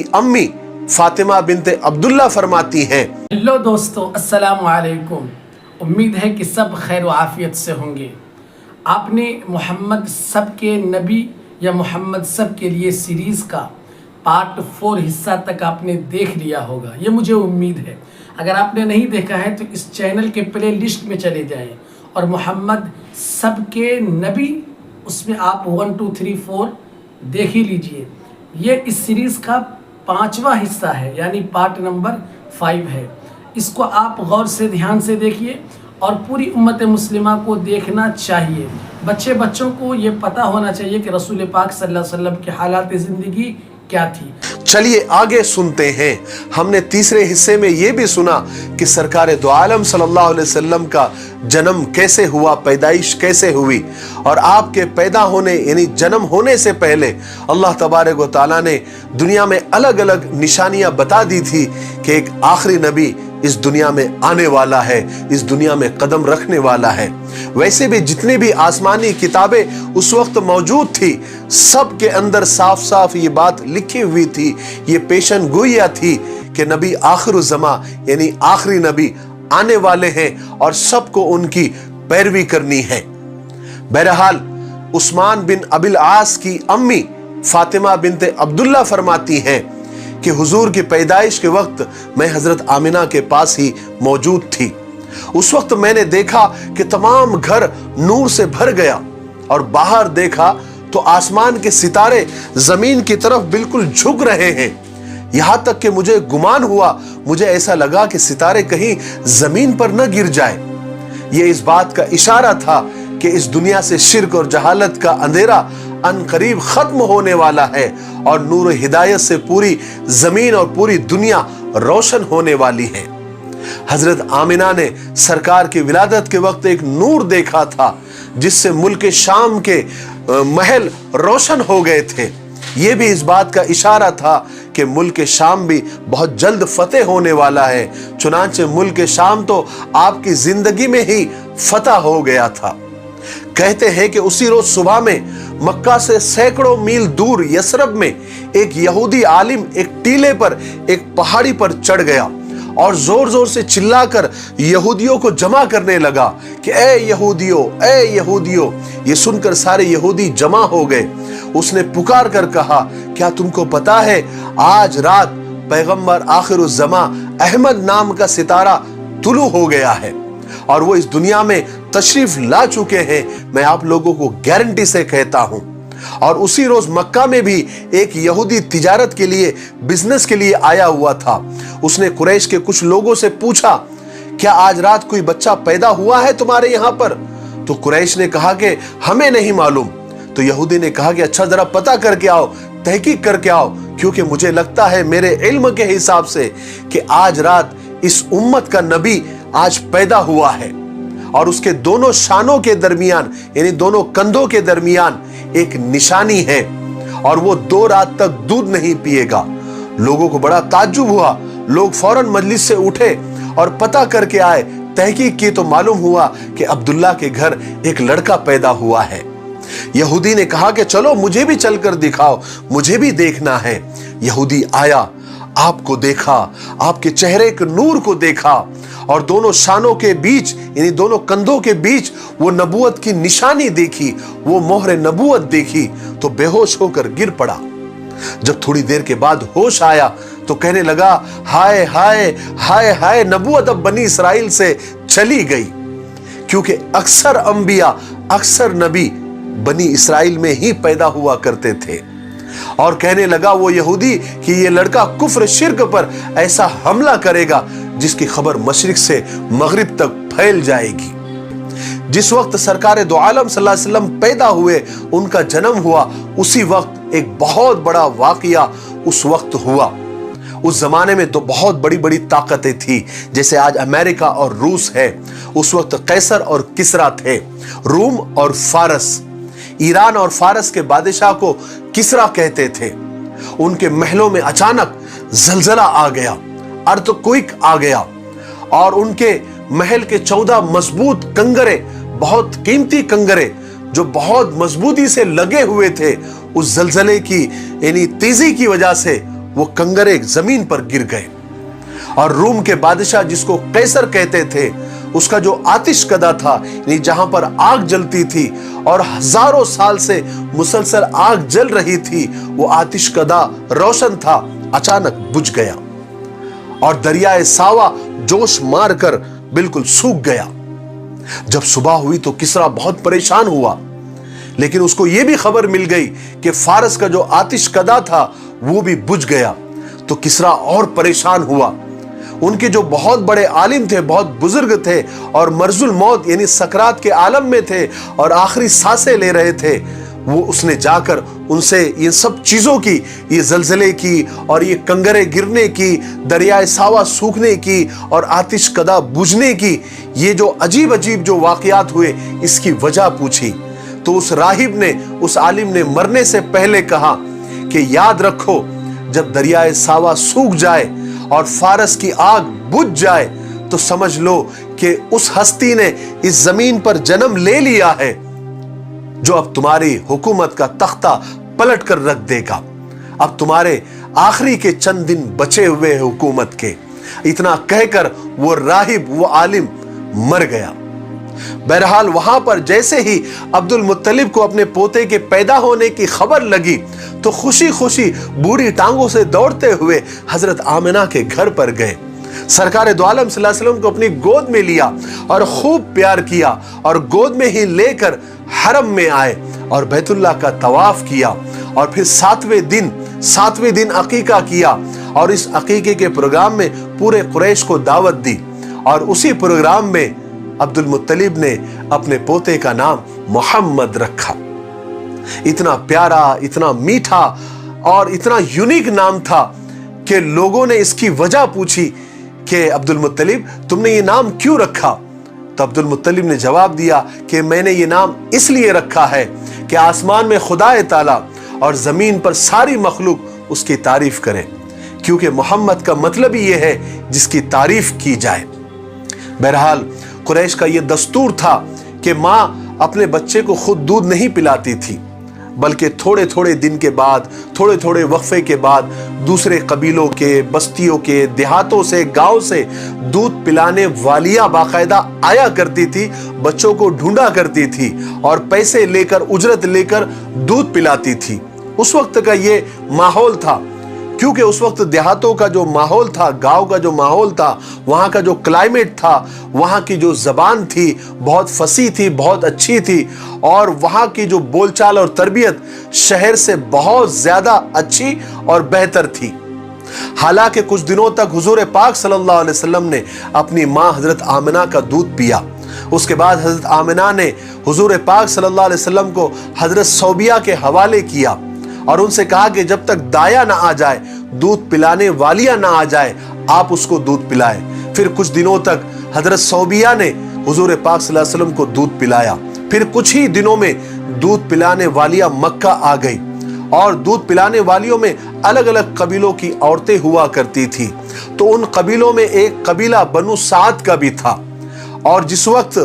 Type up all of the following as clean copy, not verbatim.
की अम्मी फातिमा बिनते अब्दुल्ला फरमाती हैं। हेलो दोस्तों, अस्सलाम वालेकुम। उम्मीद है कि सब खैर व आफियत से होंगे। आपने मोहम्मद सब के नबी या मोहम्मद सब के लिए सीरीज़ का पार्ट 4 हिस्सा तक आपने देख लिया होगा, ये मुझे उम्मीद है। अगर आपने नहीं देखा है तो इस चैनल के प्ले लिस्ट में चले जाएं और मोहम्मद सब के नबी उसमें आप 1 2 3 4 देख ही लीजिए। ये इस सीरीज़ का 5वां हिस्सा है, यानी पार्ट नंबर 5 है। इसको आप गौर से ध्यान से देखिए और पूरी उम्मत मुस्लिमा को देखना चाहिए। बच्चों को ये पता होना चाहिए कि रसूल पाक सल्लल्लाहु अलैहि वसल्लम की हालात ज़िंदगी क्या थी। चलिए आगे सुनते हैं। हमने तीसरे हिस्से में ये भी सुना कि सरकार दो आलम सल्लल्लाहु अलैहि वसल्लम का जन्म कैसे हुआ, पैदाइश कैसे हुई, और आपके पैदा होने यानी जन्म होने से पहले अल्लाह तबारक व तआला ने दुनिया में अलग अलग निशानियां बता दी थी कि एक आखिरी नबी इस दुनिया में आने वाला है, इस दुनिया में कदम रखने वाला है। वैसे भी जितनी भी आसमानी किताबें उस वक्त मौजूद थी, सब के अंदर साफ साफ ये बात लिखी हुई थी, ये पेशन गोइया थी कि नबी आखिरुज़्ज़मा यानी आखिरी नबी आने वाले हैं और सबको उनकी पैरवी करनी है। बहरहाल उस्मान बिन अबिल आस की अम्मी फातिमा बिनते अब्दुल्ला फरमाती हैं कि हुजूर की पैदाइश के वक्त मैं हजरत आमिना के पास ही मौजूद थी। उस वक्त मैंने देखा कि तमाम घर नूर से भर गया और बाहर देखा तो आसमान के सितारे जमीन की तरफ बिल्कुल झुक रहे हैं। यहां तक कि मुझे गुमान हुआ, मुझे ऐसा लगा कि सितारे कहीं जमीन पर न गिर जाए। यह इस बात का इशारा था कि इस दुनिया से शिर्क और जहालत का अंधेरा अनकरीब खत्म होने वाला है और नूर हिदायत से पूरी जमीन और पूरी दुनिया रोशन होने वाली है। हजरत आमिना ने सरकार की विलादत के वक्त एक नूर देखा था जिससे मुल्क शाम के महल रोशन हो गए थे। यह भी इस बात का इशारा था कि मुल्क शाम भी बहुत जल्द फतेह होने वाला है। चुनांचे मुल्क शाम तो आपकी जिंदगी में ही फतह हो गया था। कहते हैं कि उसी रोज सुबह में मक्का से सैकड़ों मील दूर यसरब में एक यहूदी आलिम एक टीले पर एक पहाड़ी पर चढ़ गया और जोर जोर से चिल्लाकर यहूदियों को जमा करने लगा कि ए यहूदियों। ये सुनकर सारे यहूदी जमा हो गए। उसने पुकार कर कहा, क्या तुमको पता है आज रात पैगंबर आखिरुज़्ज़मा अहमद नाम का सितारा तुलू हो गया है और वो इस दुनिया में तशरीफ ला चुके हैं। मैं आप लोगों को गारंटी से कहता हूं। और उसी रोज मक्का में भी एक यहूदी तिजारत के लिए, बिजनेस के लिए आया हुआ था। उसने कुरैश के कुछ लोगों से पूछा, क्या आज रात कोई बच्चा पैदा हुआ है तुम्हारे यहां पर? तो कुरैश ने कहा कि हमें नहीं मालूम। तो यहूदी ने कहा कि अच्छा जरा पता करके आओ, तहकीक करके आओ, क्योंकि मुझे लगता है मेरे इल्म के हिसाब से कि आज रात इस उम्मत का नबी आज पैदा हुआ है। और उसके दोनों शानों के दरमियान यानी दोनों कंधों के दरमियान एक निशानी है और वो 2 रात तक दूध नहीं पिएगा। लोगों को बड़ा ताज्जुब हुआ। लोग फौरन मजलिस से उठे और पता करके आए। तहकीक की तो मालूम हुआ कि अब्दुल्ला के घर एक लड़का पैदा हुआ है। यहूदी ने कहा कि चलो मुझे भी चलकर दिखाओ, मुझे भी देखना है। यहूदी आया, आपको देखा, आपके चेहरे के नूर को देखा और दोनों शानों के बीच यानी दोनों कंधों के बीच वो नबूवत की निशानी देखी, वो मोहर नबूवत देखी तो बेहोश होकर गिर पड़ा। जब थोड़ी देर के बाद होश आया तो कहने लगा, हाय हाय हाय हाय, नबूवत अब बनी इसराइल से चली गई। क्योंकि अक्सर अंबिया, अक्सर नबी बनी इसराइल में ही पैदा हुआ करते थे। और कहने लगा वो यहूदी कि ये लड़का कुफ्र शिर्क पर ऐसा हमला करेगा जिसकी खबर मशरिक से मगरिब तक फैल जाएगी। जिस वक्त सरकार दो आलम सल्लल्लाहु अलैहि वसल्लम पैदा हुए, उनका जन्म हुआ, उसी वक्त एक बहुत बड़ा वाकया उस वक्त हुआ। उस जमाने में तो बहुत बड़ी बड़ी ताकतें थी, जैसे आज अमेरिका और रूस है। उस वक्त कैसर और किसरा थे, रूम और फारस। ईरान और फारस के बादशाह को किसरा कहते थे। उनके महलों में अचानक जलजला आ गया, अर्थक्वेक आ गया और उनके महल के 14 मजबूत कंगरे, बहुत कीमती कंगरे जो बहुत मजबूती से लगे हुए थे, उस जलजले की यानी तेजी की वजह से वो कंगरे जमीन पर गिर गए। और रूम के बादशाह जिसको कैसर कहते थे, उसका जो आतिश कदा था, यानी जहां पर आग जलती थी और हजारों साल से मुसलसल आग जल रही थी, वो आतिश कदा रोशन था, अचानक बुझ गया और दरियाए सावा जोश मारकर बिल्कुल सूख गया। जब सुबह हुई तो किसरा बहुत परेशान हुआ, लेकिन उसको यह भी खबर मिल गई कि फारस का जो आतिश कदा था वो भी बुझ गया। तो किसरा और परेशान हुआ। उनके जो बहुत बड़े आलिम थे, बहुत बुजुर्ग थे और मर्जुल मौत यानी सकरात के आलम में थे और आखिरी सांसें ले रहे थे, वो उसने जाकर उनसे ये सब चीजों की, ये जलजले की और ये कंगरे गिरने की, दरियाए सावा सूखने की और आतिश कदा बुझने की, ये जो अजीब अजीब जो वाकयात हुए, इसकी वजह पूछी। तो उस राहिब ने, उस आलिम ने मरने से पहले कहा कि याद रखो, जब दरियाए सावा सूख जाए और फारस की आग बुझ जाए तो समझ लो कि उस हस्ती ने इस जमीन पर जन्म ले लिया है जो अब तुम्हारी हुकूमत का तख्ता पलट कर रख देगा। अब तुम्हारे आखिरी के चंद दिन बचे हुए हैं हुकूमत के। इतना कहकर वो राहिब, वो आलिम मर गया। बहरहाल वहां पर जैसे ही अब्दुल मुत्तलिब को अपने पोते के पैदा होने की खबर लगी तो खुशी खुशी बूढ़ी टांगों से दौड़ते हुए हजरत आमिना के घर पर गए। सरकार दो आलम सल्लल्लाहु अलैहि वसल्लम को अपनी गोद में लिया और खूब प्यार किया और गोद में ही लेकर हरम में आए और बैतुल्लाह का तवाफ किया और फिर सातवें दिन अकीका किया और इस अकीके के प्रोग्राम में पूरे कुरैश को दावत दी और उसी प्रोग्राम में अब्दुल मुत्तलिब ने अपने पोते का नाम मोहम्मद रखा। इतना प्यारा, इतना मीठा और इतना यूनिक नाम था कि लोगों ने इसकी वजह पूछी कि अब्दुल मुत्तलिब, तुमने ये नाम क्यों रखा? तो अब्दुल मुत्तलिब ने जवाब दिया कि मैंने ये नाम इसलिए रखा है कि आसमान में खुदाए ताला और जमीन पर सारी मखलूक उसकी तारीफ करे, क्योंकि मोहम्मद का मतलब ही यह है जिसकी तारीफ की जाए। बहरहाल कुरैश का यह दस्तूर था कि माँ अपने बच्चे को खुद दूध नहीं पिलाती थी, बल्कि थोड़े थोड़े दिन के बाद, थोड़े थोड़े वक्फे के बाद दूसरे कबीलों के, बस्तियों के, देहातों से, गांव से दूध पिलाने वालियां बाकायदा आया करती थी, बच्चों को ढूंढा करती थी और पैसे लेकर, उजरत लेकर दूध पिलाती थी। उस वक्त का ये माहौल था, क्योंकि उस वक्त देहातों का जो माहौल था, गांव का जो माहौल था, वहां का जो क्लाइमेट था, वहां की जो जबान थी बहुत फसी थी, बहुत अच्छी थी और वहां की जो बोलचाल और तरबियत शहर से बहुत ज्यादा अच्छी और बेहतर थी। हालांकि कुछ दिनों तक हुजूर पाक सल्लल्लाहु अलैहि वसल्लम ने अपनी मां हजरत आमिना का दूध पिया। उसके बाद हजरत आमिना ने हुजूर पाक सल्लल्लाहु अलैहि वसल्लम को हजरत सौबिया के हवाले किया और उनसे कहा कि जब तक दाया ना आ जाए, दूध पिलाने वालियां ना आ जाए, आप उसको दूध पिलाएं। फिर कुछ दिनों तक हजरत सौबिया ने हुजूर पाक सल्लल्लाहु अलैहि वसल्लम को दूध पिलाया। फिर कुछ ही दिनों में दूध पिलाने वालियां मक्का आ गई और दूध पिलाने वालियों में अलग अलग कबीलों की औरतें हुआ करती थी। तो उन कबीलों में एक कबीला बनु साद का भी था और जिस वक्त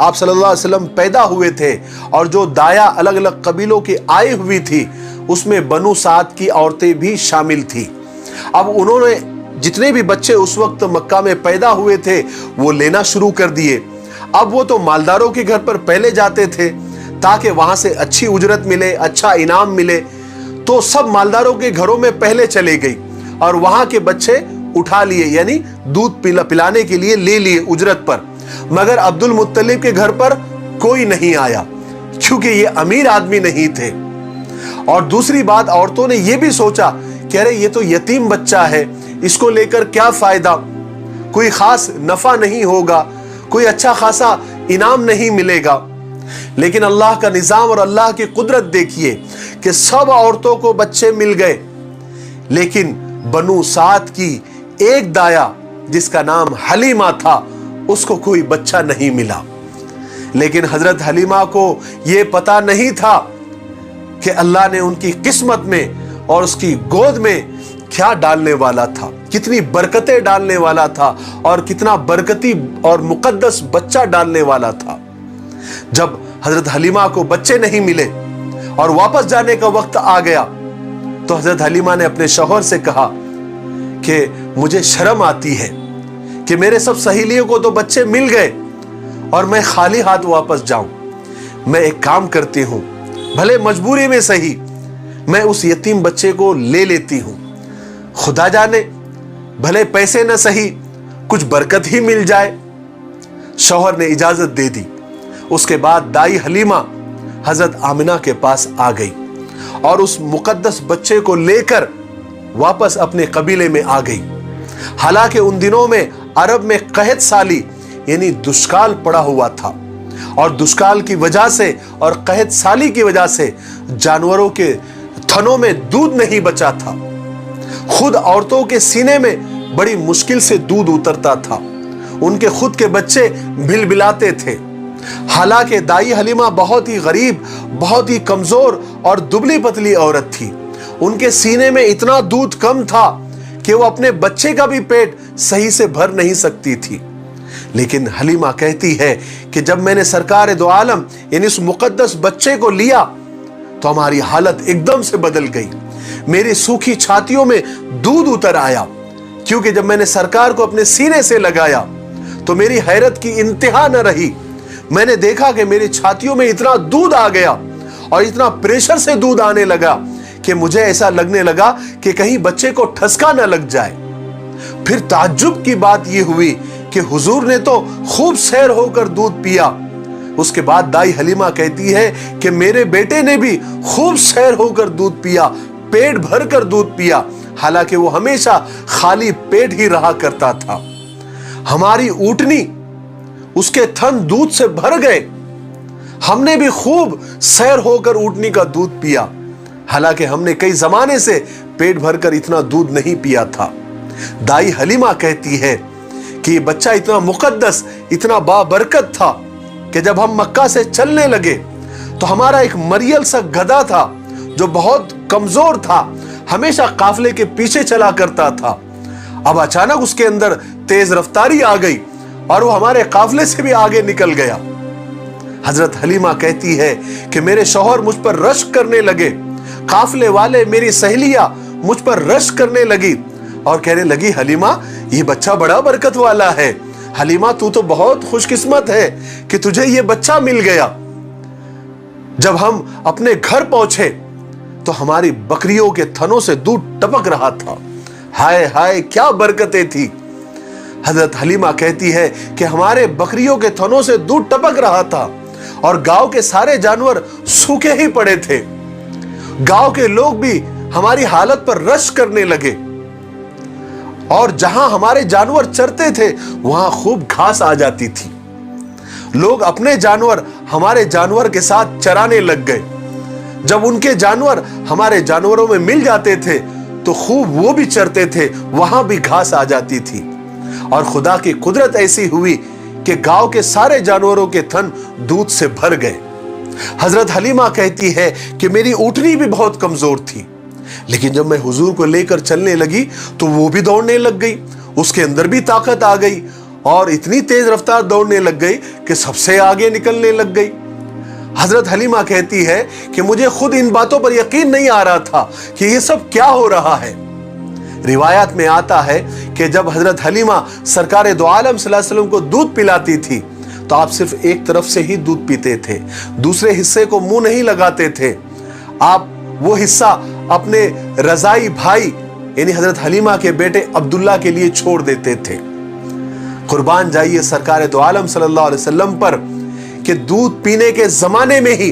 आप सल्लल्लाहु अलैहि वसल्लम पैदा हुए थे और जो दाया अलग अलग कबीलों की आई हुई थी, उसमें बनु साद की औरतें भी शामिल थी। अब उन्होंने जितने भी बच्चे उस वक्त मक्का में पैदा हुए थे वो लेना शुरू कर दिए। अब वो तो मालदारों के घर पर पहले जाते थे ताकि वहां से अच्छी उजरत मिले, अच्छा इनाम मिले। तो सब मालदारों के घरों में पहले चले गई और वहां के बच्चे उठा लिए, यानी दूध पिलाने के लिए ले लिए उजरत पर। मगर अब्दुल मुत्तलिब के घर पर कोई नहीं आया क्योंकि ये अमीर आदमी नहीं थे। और दूसरी बात, औरतों ने यह भी सोचा कि अरे ये तो यतीम बच्चा है, इसको लेकर क्या फायदा, कोई खास नफा नहीं होगा, कोई अच्छा खासा इनाम नहीं मिलेगा। लेकिन अल्लाह का निजाम और अल्लाह की कुदरत देखिए कि सब औरतों को बच्चे मिल गए, लेकिन बनु साद की एक दाया जिसका नाम हलीमा था, उसको कोई बच्चा नहीं मिला। लेकिन हजरत हलीमा को यह पता नहीं था कि अल्लाह ने उनकी किस्मत में और उसकी गोद में क्या डालने वाला था, कितनी बरकतें डालने वाला था और कितना बरकती और मुकद्दस बच्चा डालने वाला था। जब हजरत हलीमा को बच्चे नहीं मिले और वापस जाने का वक्त आ गया तो हजरत हलीमा ने अपने शौहर से कहा कि मुझे शर्म आती है कि मेरे सब सहेलियों को तो बच्चे मिल गए और मैं खाली हाथ वापस जाऊं। मैं एक काम करती हूं, भले मजबूरी में सही मैं उस यतीम बच्चे को ले लेती हूं, खुदा जाने भले पैसे न सही कुछ बरकत ही मिल जाए। शौहर ने इजाजत दे दी। उसके बाद दाई हलीमा हजरत आमिना के पास आ गई और उस मुकद्दस बच्चे को लेकर वापस अपने कबीले में आ गई। हालांकि उन दिनों में अरब में कहत साली यानी दुष्काल पड़ा हुआ था और दुष्काल की वजह से और कहत साली की वजह से जानवरों के थनों में दूध नहीं बचा था। खुद औरतों के सीने में बड़ी मुश्किल से दूध उतरता था। उनके खुद के बच्चे बिलबिलाते थे। हालांकि दाई हलीमा बहुत ही गरीब, बहुत ही कमजोर और दुबली पतली औरत थी। उनके सीने में इतना दूध कम था कि वो अपने बच्चे का भी पेट सही से भर नहीं सकती थी। लेकिन हलीमा कहती है कि जब मैंने सरकार दो आलम यानी उस मुकद्दस बच्चे को लिया तो हमारी हालत एकदम से बदल गई। मेरी सूखी छातियों में दूध उतर आया, क्योंकि जब मैंने सरकार को अपने सीने से लगाया तो मेरी हैरत की इंतहा न रही। मैंने देखा कि मेरी छातियों में इतना दूध आ गया और इतना प्रेशर से दूध आने लगा कि मुझे ऐसा लगने लगा कि कहीं बच्चे को ठसका न लग जाए। फिर ताज्जुब की बात यह हुई कि हुजूर ने तो खूब सैर होकर दूध पिया। उसके बाद दाई हलीमा कहती है कि मेरे बेटे ने भी खूब सैर होकर दूध पिया, पेट भर कर दूध पिया, हालांकि वो हमेशा खाली पेट ही रहा करता था। हमारी ऊँटनी, उसके थन दूध से भर गए। हमने भी खूब सैर होकर ऊँटनी का दूध पिया, हालांकि हमने कई जमाने से पेट भरकर इतना दूध नहीं पिया था। दाई हलीमा कहती है कि ये बच्चा इतना मुकद्दस, इतना बाबरकत था कि जब हम मक्का से चलने लगे तो हमारा एक मरियल सा गधा था जो बहुत कमजोर था, हमेशा काफले के पीछे चला करता था। अब अचानक उसके अंदर तेज रफ्तारी आ गई और वो हमारे काफले से भी आगे निकल गया। हजरत हलीमा कहती है कि मेरे शौहर मुझ पर रश्क करने लगे। काफले वाले, मेरी सहेलियां मुझ पर रश्क करने लगी और कहने लगी, हलीमा ये बच्चा बड़ा बरकत वाला है। हलीमा तू तो बहुत खुशकिस्मत है कि तुझे ये बच्चा मिल गया। जब हम अपने घर पहुंचे तो हमारी बकरियों के थनों से दूध टपक रहा था। हाय हाय क्या बरकतें थी। हजरत हलीमा कहती है कि हमारे बकरियों के थनों से दूध टपक रहा था और गांव के सारे जानवर सूखे ही पड़े थे। गांव के लोग भी हमारी हालत पर रश करने लगे और जहां हमारे जानवर चरते थे वहां खूब घास आ जाती थी। लोग अपने जानवर हमारे जानवर के साथ चराने लग गए। जब उनके जानवर हमारे जानवरों में मिल जाते थे तो खूब वो भी चरते थे, वहां भी घास आ जाती थी। और खुदा की कुदरत ऐसी हुई कि गांव के सारे जानवरों के थन दूध से भर गए। हजरत हलीमा कहती है कि मेरी ऊँटनी भी बहुत कमजोर थी, लेकिन जब मैं हुजूर को लेकर चलने लगी तो वो भी दौड़ने लग गई, उसके अंदर भी ताकत आ गई और इतनी तेज रफ्तार दौड़ने लग गई कि सबसे आगे निकलने लग गई। हजरत हलीमा कहती है कि मुझे खुद इन बातों पर यकीन नहीं आ रहा था कि ये सब क्या हो रहा है। रिवायत में आता है कि जब हजरत हलीमा सरकार दो आलम सल्लल्लाहु अलैहि वसल्लम को दूध पिलाती थी तो आप सिर्फ एक तरफ से ही दूध पीते थे, दूसरे हिस्से को मुंह नहीं लगाते थे। आप वो हिस्सा अपने रजाई भाई यानी हजरत हलीमा के बेटे अब्दुल्ला के लिए छोड़ देते थे। कुर्बान जाइए सरकार दो आलम सल्लल्लाहु अलैहि वसल्लम पर कि दूध पीने के जमाने में ही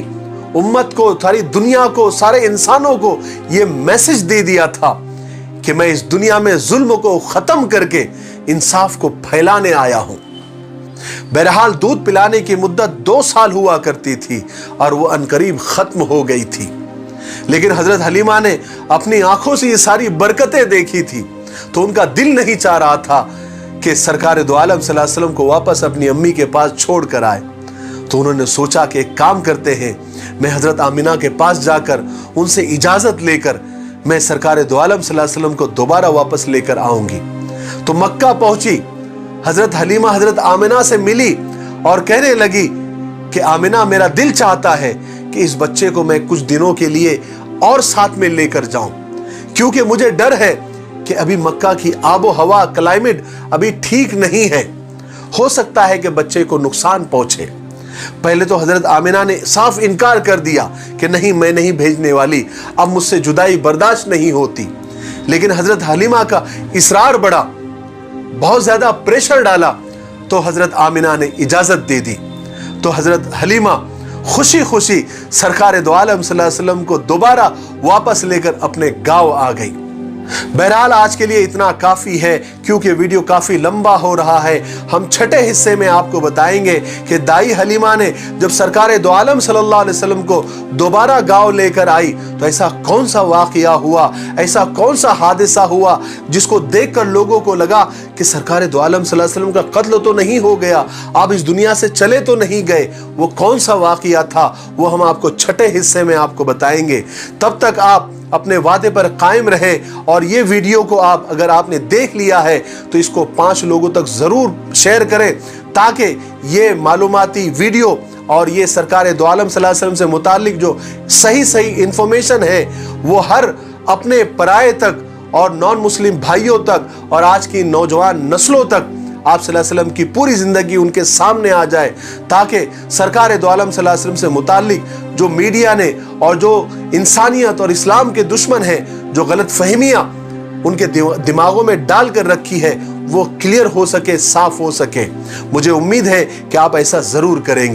उम्मत को, सारी दुनिया को, सारे इंसानों को यह मैसेज दे दिया था कि मैं इस दुनिया में जुल्म को खत्म करके इंसाफ को फैलाने आया हूं। बहरहाल दूध पिलाने की मुद्दत 2 साल हुआ करती थी और वो अनकरीब खत्म हो गई थी। लेकिन हजरत हलीमा ने अपनी आंखों से ये सारी बरकतें देखी थी तो उनका दिल नहीं चाह रहा था कि सरकार दो आलम सल्लल्लाहु अलैहि वसल्लम को वापस अपनी अम्मी के पास छोड़ कर आए। तो उन्होंने सोचा कि एक काम करते हैं, मैं हजरत आमिना के पास जाकर उनसे इजाजत लेकर मैं सरकार दो आलम सल्लल्लाहु अलैहि वसल्लम को दोबारा वापस लेकर आऊंगी। तो मक्का पहुंची, हजरत हलीमा हजरत आमिना से मिली और कहने लगी कि आमिना मेरा दिल चाहता है कि इस बच्चे को मैं कुछ दिनों के लिए और साथ में लेकर जाऊं। क्योंकि मुझे डर है कि अभी मक्का की आबो हवा, क्लाइमेट अभी ठीक नहीं है, हो सकता है कि बच्चे को नुकसान पहुंचे। पहले तो हजरत आमिना ने साफ इनकार कर दिया कि नहीं, मैं नहीं भेजने वाली, अब मुझसे जुदाई बर्दाश्त नहीं होती। लेकिन हजरत हलीमा का इसरार बढ़ा, बहुत ज्यादा प्रेशर डाला, तो हजरत आमिना ने इजाजत दे दी। तो हजरत हलीमा खुशी खुशी सरकार दो आलम सल्लल्लाहु अलैहि वसल्लम को दोबारा वापस लेकर अपने गांव आ गई। बहरहाल आज के लिए इतना काफी है, क्योंकि वीडियो काफी लंबा हो रहा है। हम छठे हिस्से में आपको बताएंगे कि दाई हलीमा ने जब सरकार दो आलम सल्लल्लाहु अलैहि वसल्लम को दोबारा गांव लेकर आई तो ऐसा कौन सा वाकया हुआ, ऐसा कौन सा हादसा हुआ जिसको देखकर लोगों को लगा कि सरकार दो आलम सल्लल्लाहु अलैहि वसल्लम का कत्ल तो नहीं हो गया, आप इस दुनिया से चले तो नहीं गए। वो कौन सा वाकया था, वो हम आपको छठे हिस्से में आपको बताएंगे। तब तक आप अपने वादे पर कायम रहे, और ये वीडियो को आप अगर आपने देख लिया है तो इसको 5 लोगों तक जरूर शेयर करें, ताकि ये मालूमाती वीडियो और ये सरकार दो आलम सल्लल्लाहु अलैहि वसल्लम से मुतालिक जो सही इंफॉर्मेशन है वो हर अपने पराये तक और नॉन मुस्लिम भाइयों तक और आज की नौजवान नस्लों तक आप सल्लल्लाहु अलैहि वसल्लम की पूरी जिंदगी उनके सामने आ जाए, ताकि सरकार दो आलम सल्लल्लाहु अलैहि वसल्लम से मुतालिक जो मीडिया ने और जो इंसानियत और इस्लाम के दुश्मन हैं, जो गलत फहमियां उनके दिमागों में डाल कर रखी है, वो क्लियर हो सके, साफ हो सके। मुझे उम्मीद है कि आप ऐसा जरूर करेंगे।